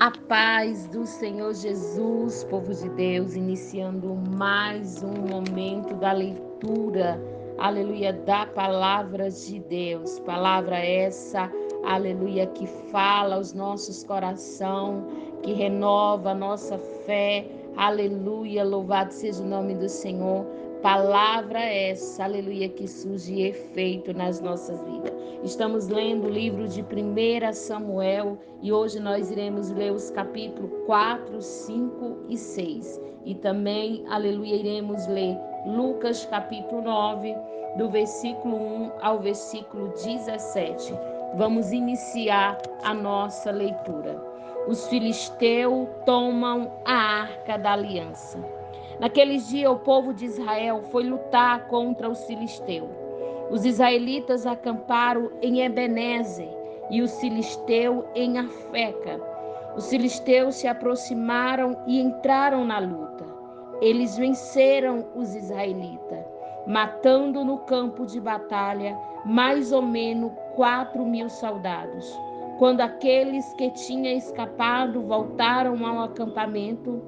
A paz do Senhor Jesus, povo de Deus, iniciando mais um momento da leitura, aleluia, da palavra de Deus. Palavra essa, aleluia, que fala aos nossos corações, que renova a nossa fé, aleluia, louvado seja o nome do Senhor. Palavra essa, aleluia, que surge efeito nas nossas vidas. Estamos lendo o livro de 1 Samuel e hoje nós iremos ler os capítulos 4, 5 e 6. E também, aleluia, iremos ler Lucas capítulo 9, do versículo 1 ao versículo 17. Vamos iniciar a nossa leitura. Os filisteus tomam a arca da aliança. Naqueles dias, o povo de Israel foi lutar contra os filisteus. Os israelitas acamparam em Ebenezer e os filisteus em Afeca. Os filisteus se aproximaram e entraram na luta. Eles venceram os israelitas, matando no campo de batalha mais ou menos 4.000 soldados. Quando aqueles que tinham escapado voltaram ao acampamento,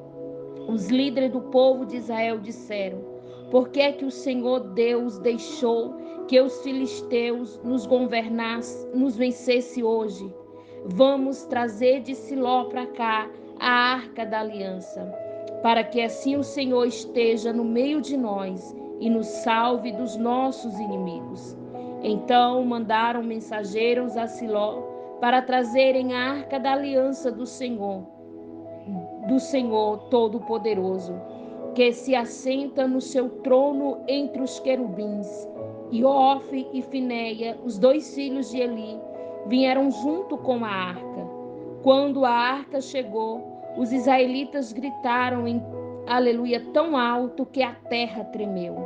os líderes do povo de Israel disseram: por que é que o Senhor Deus deixou que os filisteus nos vencesse hoje? Vamos trazer de Siló para cá a arca da aliança, para que assim o Senhor esteja no meio de nós e nos salve dos nossos inimigos. Então mandaram mensageiros a Siló para trazerem a arca da aliança do Senhor Todo-Poderoso, que se assenta no seu trono entre os querubins. E Ofni e Finéia, os dois filhos de Eli, vieram junto com a arca. Quando a arca chegou, os israelitas gritaram em aleluia tão alto que a terra tremeu.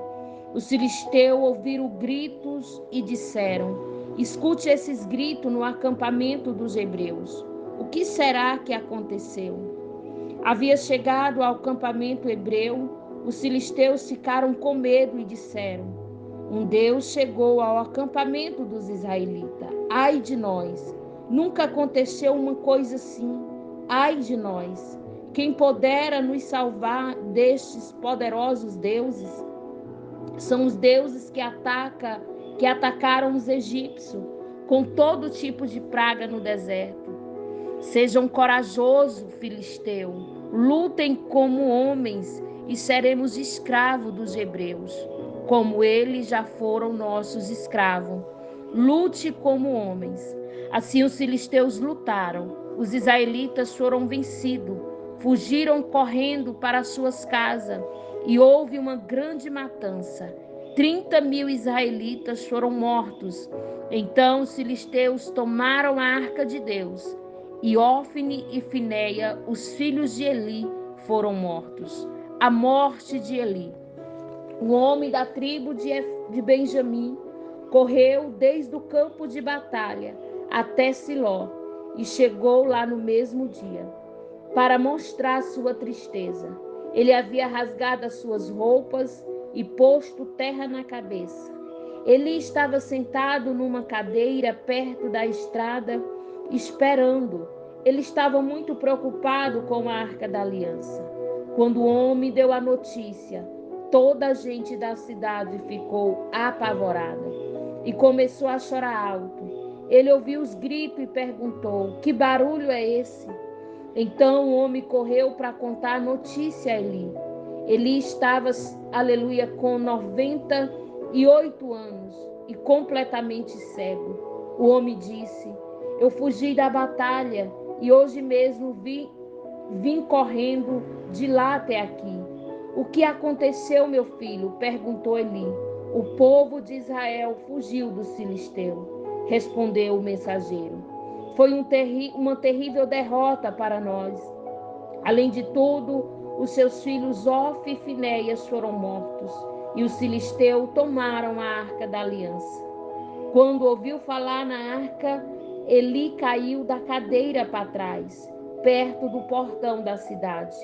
Os filisteus ouviram gritos e disseram: escute esses gritos no acampamento dos hebreus. O que será que aconteceu? Havia chegado ao acampamento hebreu, os filisteus ficaram com medo e disseram: um Deus chegou ao acampamento dos israelitas. Ai de nós! Nunca aconteceu uma coisa assim. Ai de nós! Quem pudera nos salvar destes poderosos deuses? São os deuses que atacaram os egípcios com todo tipo de praga no deserto. Sejam corajosos, filisteu, lutem como homens e seremos escravos dos hebreus, como eles já foram nossos escravos. Lute como homens. Assim os filisteus lutaram. Os israelitas foram vencidos, fugiram correndo para suas casas e houve uma grande matança. 30.000 israelitas foram mortos. Então os filisteus tomaram a arca de Deus. E Ofni e Finéia, os filhos de Eli, foram mortos. A morte de Eli. O homem da tribo de Benjamim correu desde o campo de batalha até Siló e chegou lá no mesmo dia, para mostrar sua tristeza. Ele havia rasgado as suas roupas e posto terra na cabeça. Eli estava sentado numa cadeira perto da estrada, esperando. Ele estava muito preocupado com a arca da aliança. Quando o homem deu a notícia, toda a gente da cidade ficou apavorada e começou a chorar alto. Ele ouviu os gritos e perguntou: que barulho é esse? Então o homem correu para contar a notícia a Eli. Eli estava, aleluia, com 98 anos e completamente cego. O homem disse: eu fugi da batalha e hoje mesmo vim correndo de lá até aqui. O que aconteceu, meu filho? Perguntou Eli. O povo de Israel fugiu dos filisteus, respondeu o mensageiro. Foi uma terrível derrota para nós. Além de tudo, os seus filhos Ofni e Finéias foram mortos, e os filisteus tomaram a arca da aliança. Quando ouviu falar na arca, Eli caiu da cadeira para trás, perto do portão da cidade.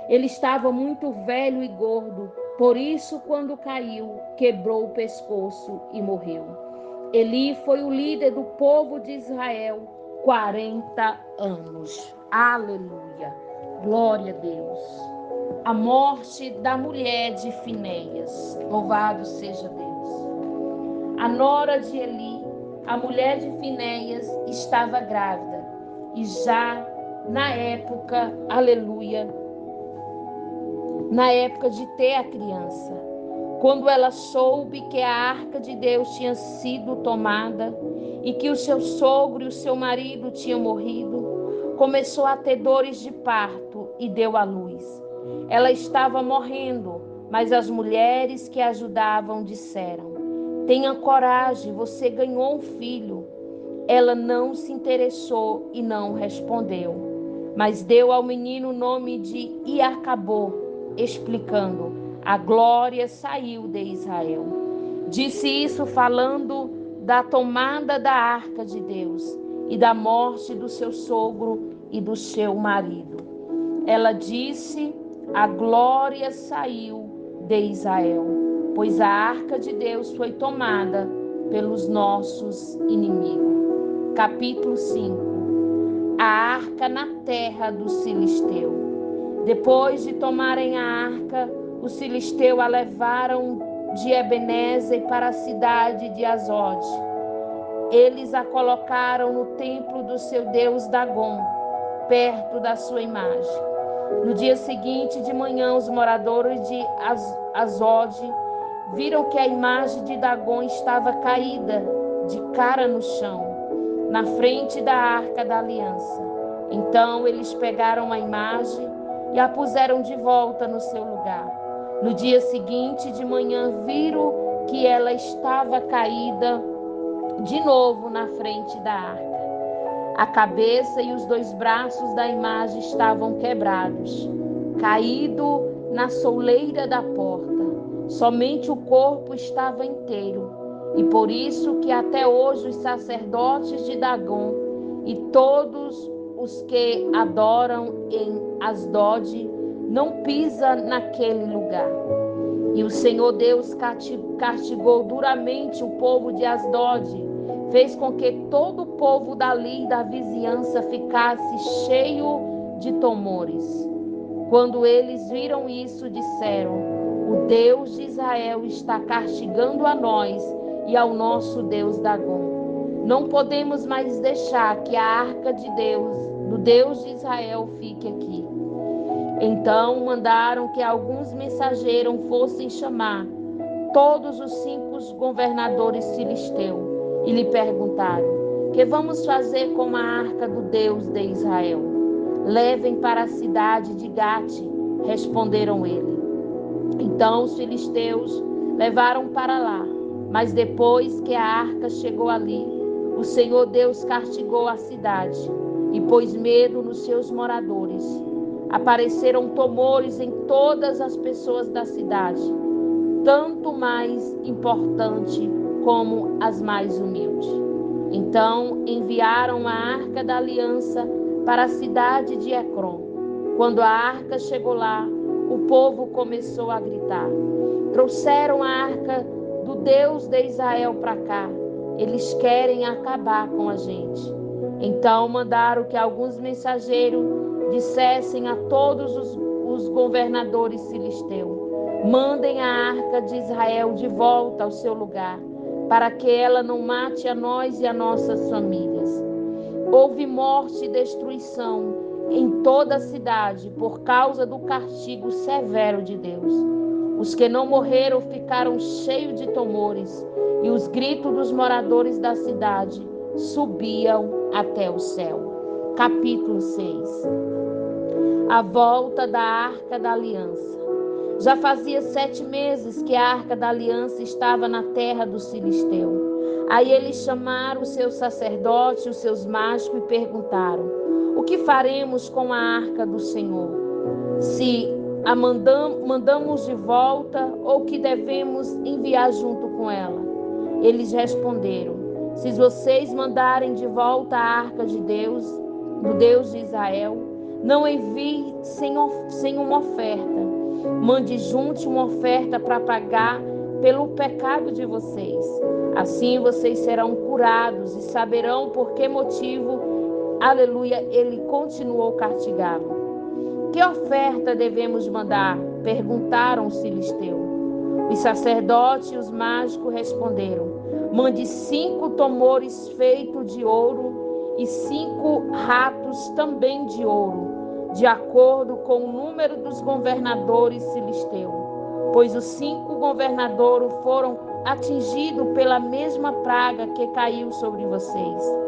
Ele estava muito velho e gordo, por isso, quando caiu, quebrou o pescoço e morreu. Eli foi o líder do povo de Israel 40 anos. Aleluia. Glória a Deus. A morte da mulher de Finéias. Louvado seja Deus. A nora de Eli, a mulher de Finéias, estava grávida. E já na época, aleluia, na época de ter a criança, quando ela soube que a arca de Deus tinha sido tomada e que o seu sogro e o seu marido tinham morrido, começou a ter dores de parto e deu à luz. Ela estava morrendo, mas as mulheres que a ajudavam disseram: tenha coragem, você ganhou um filho. Ela não se interessou e não respondeu, mas deu ao menino o nome de Iacabô, explicando: a glória saiu de Israel. Disse isso falando da tomada da arca de Deus e da morte do seu sogro e do seu marido. Ela disse: a glória saiu de Israel, pois a arca de Deus foi tomada pelos nossos inimigos. Capítulo 5. A arca na terra dos filisteus. Depois de tomarem a arca, os filisteus a levaram de Ebenezer para a cidade de Asdod. Eles a colocaram no templo do seu deus Dagom, perto da sua imagem. No dia seguinte de manhã, os moradores de Asdod viram que a imagem de Dagom estava caída de cara no chão, na frente da arca da aliança. Então eles pegaram a imagem e a puseram de volta no seu lugar. No dia seguinte de manhã, viram que ela estava caída de novo na frente da arca. A cabeça e os 2 braços da imagem estavam quebrados, caído na soleira da porta. Somente o corpo estava inteiro. E por isso que até hoje os sacerdotes de Dagom e todos os que adoram em Asdod não pisam naquele lugar. E o Senhor Deus castigou duramente o povo de Asdod, fez com que todo o povo dali da vizinhança ficasse cheio de tumores. Quando eles viram isso, disseram: o Deus de Israel está castigando a nós e ao nosso Deus Dagom. Não podemos mais deixar que a arca de Deus, do Deus de Israel, fique aqui. Então mandaram que alguns mensageiros fossem chamar todos os 5 governadores filisteus e lhe perguntaram: que vamos fazer com a arca do Deus de Israel? Levem para a cidade de Gate, responderam ele. Então os filisteus levaram para lá, mas depois que a arca chegou ali, o Senhor Deus castigou a cidade e pôs medo nos seus moradores. Apareceram tumores em todas as pessoas da cidade, tanto mais importante como as mais humildes. Então enviaram a arca da aliança para a cidade de Ecrom. Quando a arca chegou lá, o povo começou a gritar: trouxeram a arca do Deus de Israel para cá. Eles querem acabar com a gente. Então mandaram que alguns mensageiros dissessem a todos os governadores filisteus: mandem a arca de Israel de volta ao seu lugar, para que ela não mate a nós e a nossas famílias. Houve morte e destruição em toda a cidade por causa do castigo severo de Deus. Os que não morreram ficaram cheios de tumores, e os gritos dos moradores da cidade subiam até o céu. Capítulo 6. A volta da Arca da Aliança. Já fazia 7 meses que a Arca da Aliança estava na terra dos filisteus. Aí eles chamaram os seus sacerdotes, os seus mágicos e perguntaram: o que faremos com a Arca do Senhor? Se a mandamos de volta ou que devemos enviar junto com ela? Eles responderam: se vocês mandarem de volta a Arca de Deus, do Deus de Israel, não envie sem uma oferta. Mande junto uma oferta para pagar pelo pecado de vocês. Assim vocês serão curados e saberão por que motivo aleluia, ele continuou castigá-lo. Que oferta devemos mandar? Perguntaram os filisteus. Os sacerdotes e os mágicos responderam: mande 5 tomores feitos de ouro e 5 ratos também de ouro, de acordo com o número dos governadores filisteus, pois os 5 governadores foram atingidos pela mesma praga que caiu sobre vocês.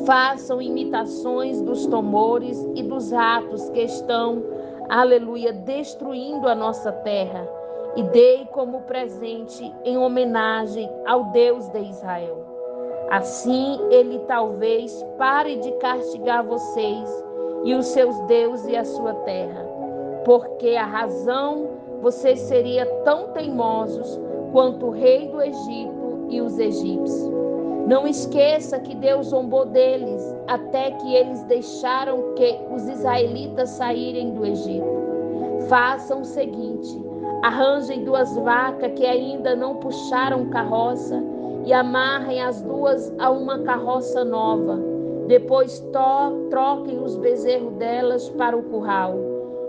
Façam imitações dos tomores e dos ratos que estão, aleluia, destruindo a nossa terra, e dei como presente em homenagem ao Deus de Israel. Assim ele talvez pare de castigar vocês e os seus deuses e a sua terra, porque a razão vocês seriam tão teimosos quanto o rei do Egito e os egípcios. Não esqueça que Deus zombou deles até que eles deixaram que os israelitas saírem do Egito. Façam o seguinte: arranjem 2 vacas que ainda não puxaram carroça e amarrem as 2 a uma carroça nova. Depois troquem os bezerros delas para o curral.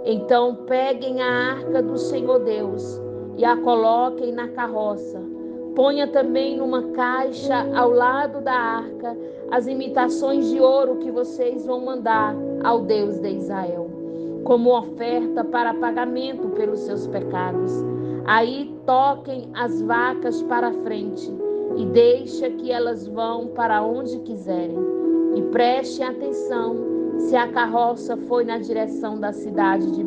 Então peguem a arca do Senhor Deus e a coloquem na carroça. Ponha também numa caixa ao lado da arca as imitações de ouro que vocês vão mandar ao Deus de Israel, como oferta para pagamento pelos seus pecados. Aí toquem as vacas para frente e deixa que elas vão para onde quiserem. E preste atenção se a carroça foi na direção da cidade de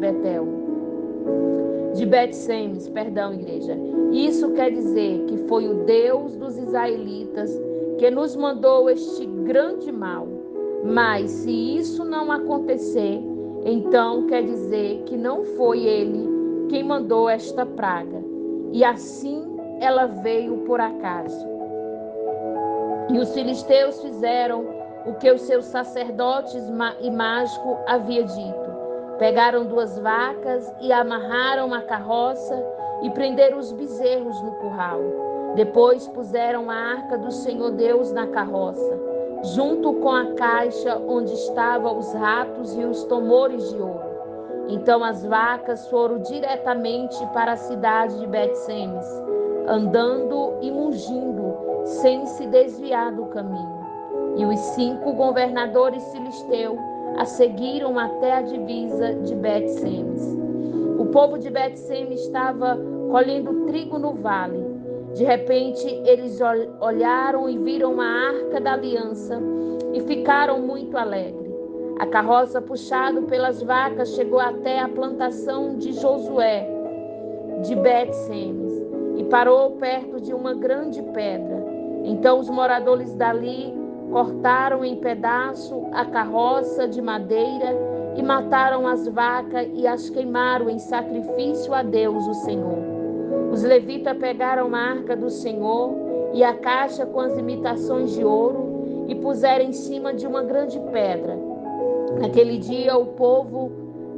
Bet-Semes, igreja. Isso quer dizer que foi o Deus dos israelitas que nos mandou este grande mal. Mas se isso não acontecer, então quer dizer que não foi ele quem mandou esta praga. E assim ela veio por acaso. E os filisteus fizeram o que os seus sacerdotes e mágicos haviam dito. Pegaram 2 vacas e amarraram a carroça e prenderam os bezerros no curral. Depois puseram a arca do Senhor Deus na carroça, junto com a caixa onde estavam os ratos e os tomores de ouro. Então as vacas foram diretamente para a cidade de Bet-Semes, andando e mugindo, sem se desviar do caminho. E os 5 governadores filisteus a seguiram até a divisa de Bet-Semes. O povo de Bet-Semes estava colhendo trigo no vale. De repente, eles olharam e viram a arca da aliança e ficaram muito alegres. A carroça, puxada pelas vacas, chegou até a plantação de Josué, de Bet-Semes, e parou perto de uma grande pedra. Então os moradores dali cortaram em pedaço a carroça de madeira e mataram as vacas e as queimaram em sacrifício a Deus, o Senhor. Os levitas pegaram a arca do Senhor e a caixa com as imitações de ouro e puseram em cima de uma grande pedra. Naquele dia, o povo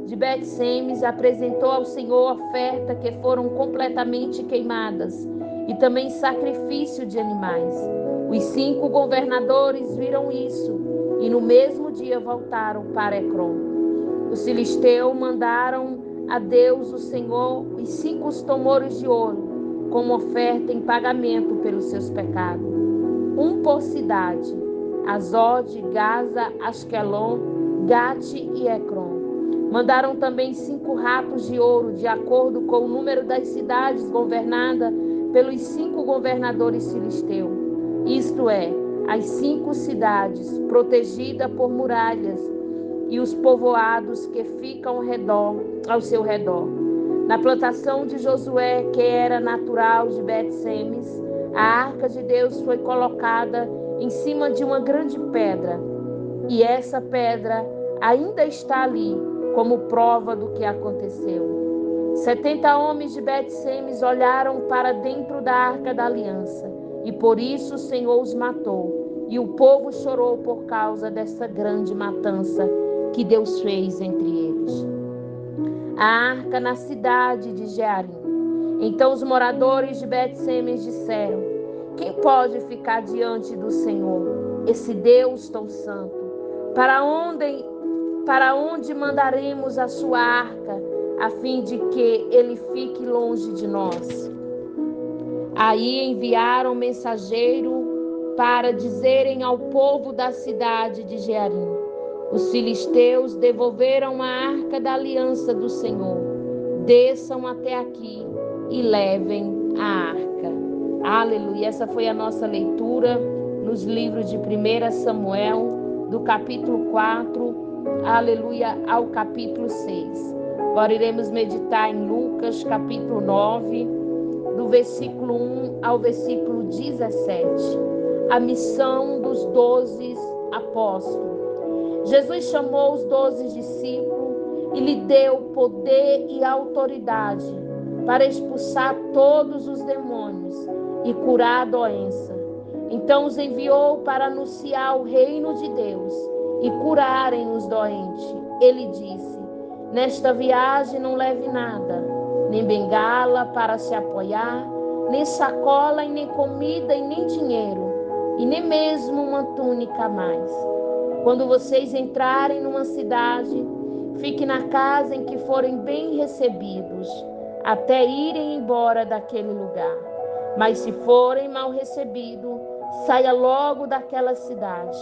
de Bet-Semes apresentou ao Senhor oferta que foram completamente queimadas e também sacrifício de animais. Os 5 governadores viram isso e no mesmo dia voltaram para Ecrom. Os filisteus mandaram a Deus, o Senhor, os 5 tomores de ouro como oferta em pagamento pelos seus pecados. 1 por cidade: Azode, Gaza, Asquelon, Gate e Ecrom. Mandaram também 5 ratos de ouro, de acordo com o número das cidades governadas pelos 5 governadores filisteus. Isto é, as 5 cidades protegidas por muralhas e os povoados que ficam ao seu redor. Na plantação de Josué, que era natural de Bet-Semes, a arca de Deus foi colocada em cima de uma grande pedra, e essa pedra ainda está ali como prova do que aconteceu. 70 homens de Bet-Semes olharam para dentro da arca da aliança, e por isso o Senhor os matou, e o povo chorou por causa dessa grande matança que Deus fez entre eles. A arca na cidade de Jearim. Então os moradores de Bet-Semes disseram: quem pode ficar diante do Senhor, esse Deus tão santo? Para onde mandaremos a sua arca, a fim de que ele fique longe de nós? Aí enviaram mensageiro para dizerem ao povo da cidade de Jearim: os filisteus devolveram a arca da aliança do Senhor. Desçam até aqui e levem a arca. Aleluia. Essa foi a nossa leitura nos livros de 1 Samuel, do capítulo 4, aleluia, ao capítulo 6. Agora iremos meditar em Lucas, capítulo 9, do versículo 1 ao versículo 17. A missão dos 12 apóstolos. Jesus chamou os 12 discípulos e lhe deu poder e autoridade para expulsar todos os demônios e curar a doença. Então os enviou para anunciar o reino de Deus e curarem os doentes. Ele disse: nesta viagem não leve nada, nem bengala para se apoiar, nem sacola, e nem comida, e nem dinheiro, e nem mesmo uma túnica a mais. Quando vocês entrarem numa cidade, fique na casa em que forem bem recebidos, até irem embora daquele lugar. Mas se forem mal recebidos, saia logo daquela cidade,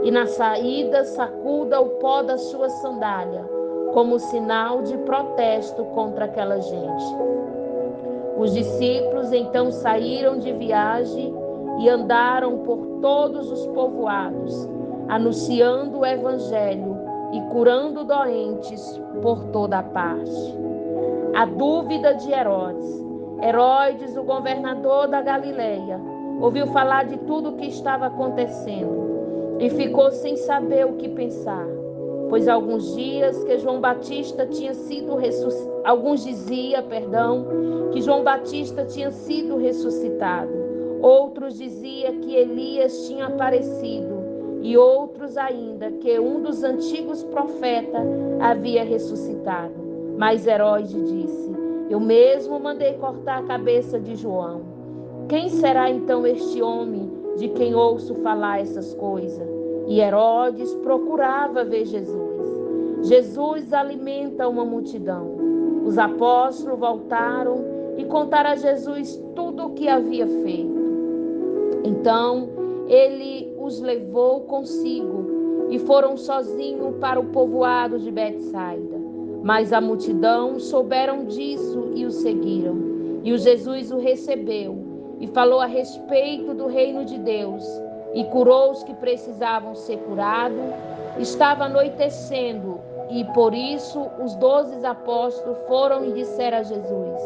e na saída sacuda o pó da sua sandália, como sinal de protesto contra aquela gente. Os discípulos então saíram de viagem e andaram por todos os povoados, anunciando o evangelho e curando doentes por toda a parte. A dúvida de Herodes. Herodes, o governador da Galileia, ouviu falar de tudo o que estava acontecendo e ficou sem saber o que pensar, pois alguns diziam que João Batista tinha sido ressuscitado. Outros diziam que Elias tinha aparecido, e outros ainda que um dos antigos profetas havia ressuscitado. Mas Herodes disse: eu mesmo mandei cortar a cabeça de João. Quem será então este homem de quem ouço falar essas coisas? E Herodes procurava ver Jesus. Jesus alimenta uma multidão. Os apóstolos voltaram e contaram a Jesus tudo o que havia feito. Então ele os levou consigo e foram sozinhos para o povoado de Betsaida. Mas a multidão souberam disso e o seguiram. E o Jesus o recebeu e falou a respeito do reino de Deus e curou os que precisavam ser curados. Estava anoitecendo e por isso os 12 apóstolos foram e disseram a Jesus: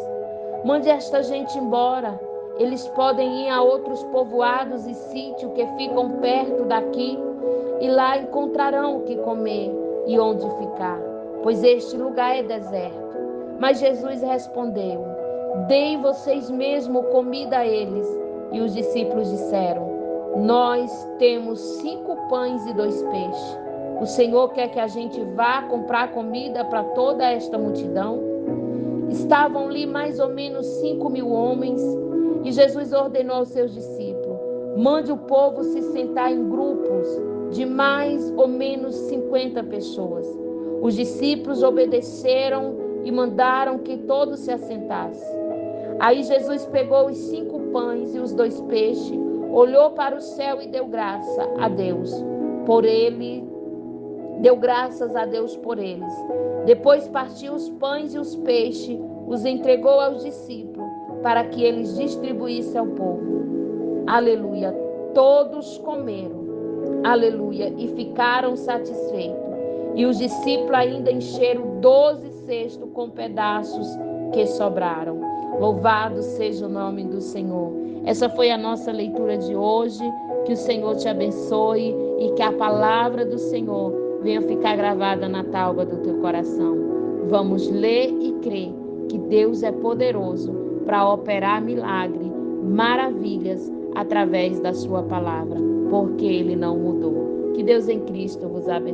mande esta gente embora. Eles podem ir a outros povoados e sítios que ficam perto daqui, e lá encontrarão o que comer e onde ficar, pois este lugar é deserto. Mas Jesus respondeu: deem vocês mesmo comida a eles. E os discípulos disseram: nós temos 5 pães e 2 peixes. O Senhor quer que a gente vá comprar comida para toda esta multidão? Estavam ali mais ou menos 5.000 homens. E Jesus ordenou aos seus discípulos: mande o povo se sentar em grupos de mais ou menos 50 pessoas. Os discípulos obedeceram e mandaram que todos se assentassem. Aí Jesus pegou os 5 pães e os 2 peixes, olhou para o céu e deu graças a Deus por eles. Depois partiu os pães e os peixes, os entregou aos discípulos para que eles distribuíssem ao povo. Aleluia. Todos comeram. Aleluia. E ficaram satisfeitos. E os discípulos ainda encheram 12 cestos com pedaços que sobraram. Louvado seja o nome do Senhor. Essa foi a nossa leitura de hoje. Que o Senhor te abençoe e que a palavra do Senhor venha ficar gravada na tábua do teu coração. Vamos ler e crer que Deus é poderoso para operar milagre, maravilhas através da sua palavra, porque Ele não mudou. Que Deus em Cristo vos abençoe.